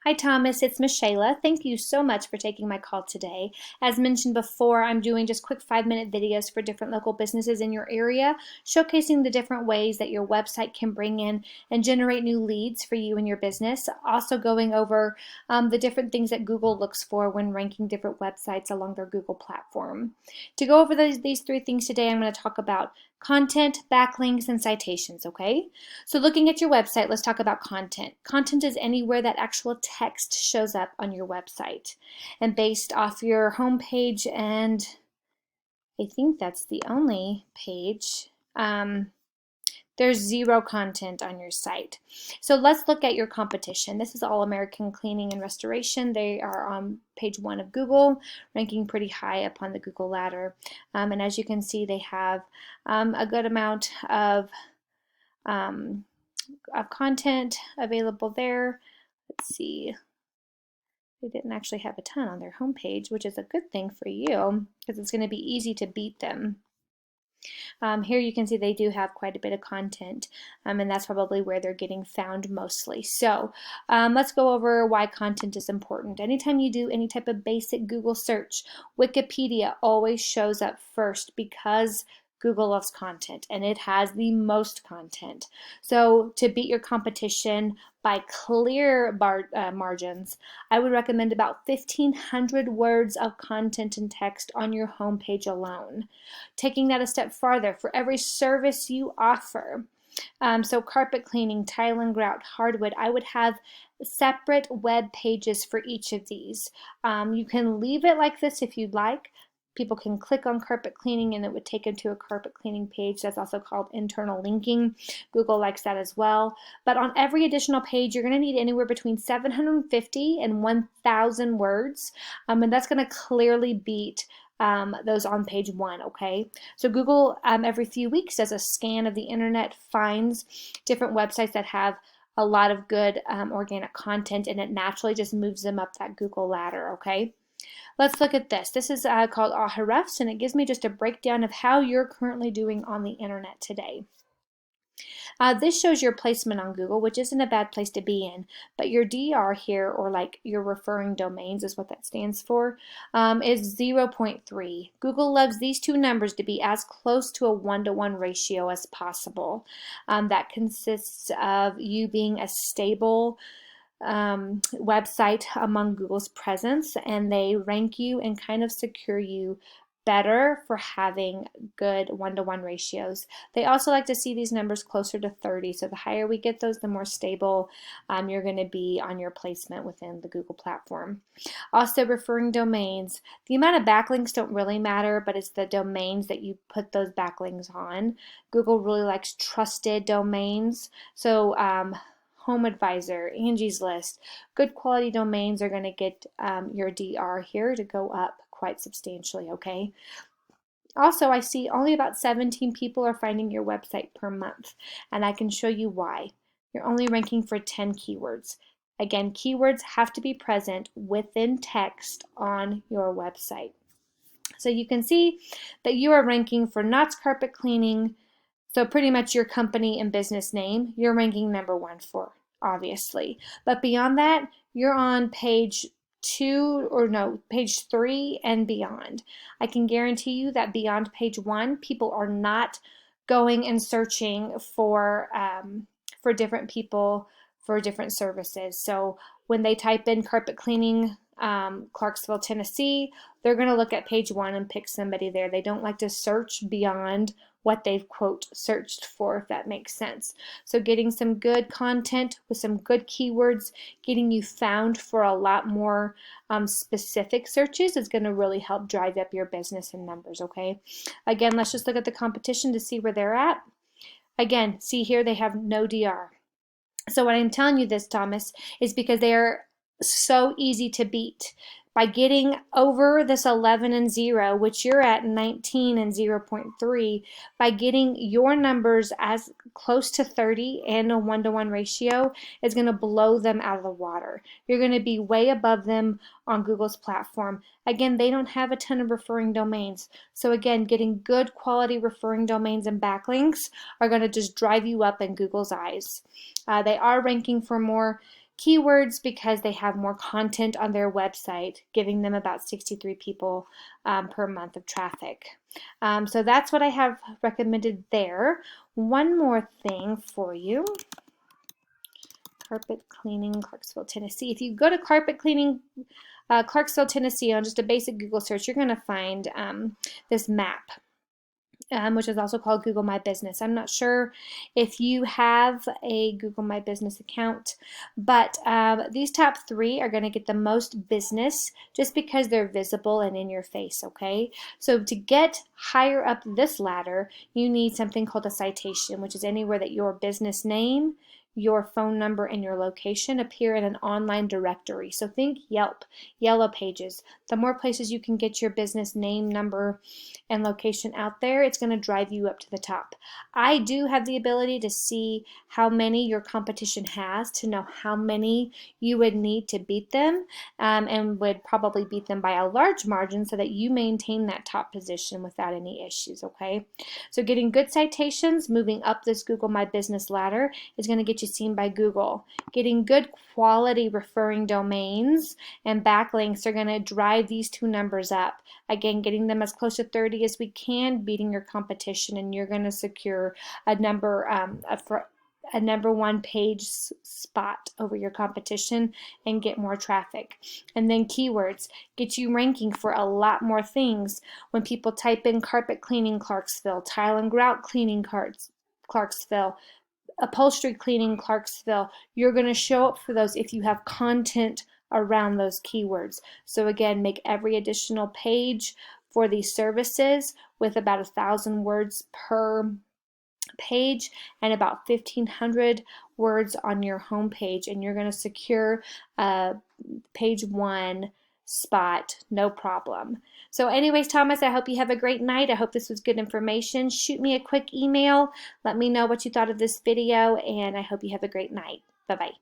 Hi Thomas, it's Miss Shayla. Thank you so much for taking my call today. As mentioned before, I'm doing just quick 5-minute videos for different local businesses in your area, showcasing the different ways that your website can bring in and generate new leads for you and your business. Also going over the different things that Google looks for when ranking different websites along their Google platform. To go over these three things today, I'm going to talk about content, backlinks, and citations, okay? So looking at your website, let's talk about content. Content is anywhere that actual text shows up on your website. And based off your homepage, and I think that's the only page, there's zero content on your site. So let's look at your competition. This is All American Cleaning and Restoration. They are on page 1 of Google, ranking pretty high up on the Google ladder. And as you can see, they have a good amount of content available there. Let's see. They didn't actually have a ton on their homepage, which is a good thing for you because it's going to be easy to beat them. Here you can see they do have quite a bit of content, and that's probably where they're getting found mostly. So let's go over why content is important. Anytime you do any type of basic Google search, Wikipedia always shows up first because Google loves content and it has the most content. So to beat your competition by clear margins, I would recommend about 1,500 words of content and text on your homepage alone. Taking that a step farther, for every service you offer, so carpet cleaning, tile and grout, hardwood, I would have separate web pages for each of these. You can leave it like this if you'd like. People can click on carpet cleaning and it would take them to a carpet cleaning page. That's also called internal linking. Google likes that as well. But on every additional page, you're going to need anywhere between 750 and 1,000 words. And that's going to clearly beat those on page 1, okay? So Google every few weeks does a scan of the internet, finds different websites that have a lot of good organic content, and it naturally just moves them up that Google ladder, okay? Let's look at this. This is called Ahrefs, and it gives me just a breakdown of how you're currently doing on the internet today. This shows your placement on Google, which isn't a bad place to be in, but your DR here, or like your referring domains is what that stands for, is 0.3. Google loves these two numbers to be as close to a 1-to-1 ratio as possible. That consists of you being a stable website among Google's presence, and they rank you and kind of secure you better for having good 1-to-1 ratios. They also like to see these numbers closer to 30, so the higher we get those, the more stable you're going to be on your placement within the Google platform. Also, referring domains. The amount of backlinks don't really matter, but it's the domains that you put those backlinks on. Google really likes trusted domains, so Home Advisor, Angie's List, good quality domains are going to get your DR here to go up quite substantially, okay? Also, I see only about 17 people are finding your website per month, and I can show you why. You're only ranking for 10 keywords. Again, keywords have to be present within text on your website. So you can see that you are ranking for Knott's Carpet Cleaning, so pretty much your company and business name, you're ranking number 1 for, obviously. But beyond that, you're on page 3 and beyond. I can guarantee you that beyond page 1, people are not going and searching for different people for different services. So when they type in carpet cleaning, Clarksville, Tennessee, they're going to look at page 1 and pick somebody there. They don't like to search beyond what they've, quote, searched for, if that makes sense. So getting some good content with some good keywords, getting you found for a lot more specific searches is going to really help drive up your business and numbers, okay? Again, let's just look at the competition to see where they're at. Again, see here they have no DR. So what I'm telling you this, Thomas, is because they are so easy to beat. By getting over this 11 and 0, which you're at 19 and 0.3, by getting your numbers as close to 30 and a 1-to-1 ratio is going to blow them out of the water. You're going to be way above them on Google's platform. Again, they don't have a ton of referring domains. So again, getting good quality referring domains and backlinks are going to just drive you up in Google's eyes. They are ranking for more Keywords because they have more content on their website, giving them about 63 people per month of traffic. So that's what I have recommended there. One more thing for you. Carpet cleaning, Clarksville, Tennessee. If you go to carpet cleaning, Clarksville, Tennessee, on just a basic Google search, you're going to find this map. Which is also called Google My Business. I'm not sure if you have a Google My Business account, but these top 3 are going to get the most business just because they're visible and in your face, okay? So to get higher up this ladder, you need something called a citation, which is anywhere that your business name, your phone number, and your location appear in an online directory. So think Yelp, Yellow Pages. The more places you can get your business name, number, and location out there, it's going to drive you up to the top. I do have the ability to see how many your competition has, to know how many you would need to beat them, and would probably beat them by a large margin so that you maintain that top position without any issues, okay? So getting good citations, moving up this Google My Business ladder, is going to get you seen by Google. Getting good quality referring domains and backlinks are going to drive these 2 numbers up. Again, getting them as close to 30 as we can, beating your competition, and you're going to secure a number a number 1 page spot over your competition and get more traffic. And then keywords get you ranking for a lot more things. When people type in carpet cleaning Clarksville, tile and grout cleaning Clarksville, upholstery cleaning Clarksville, you're going to show up for those if you have content around those keywords. So again, make every additional page for these services with about 1,000 words per page and about 1,500 words on your home page, and you're going to secure page 1 spot, no problem. So anyways, Thomas, I hope you have a great night. I hope this was good information. Shoot me a quick email. Let me know what you thought of this video, and I hope you have a great night. Bye-bye.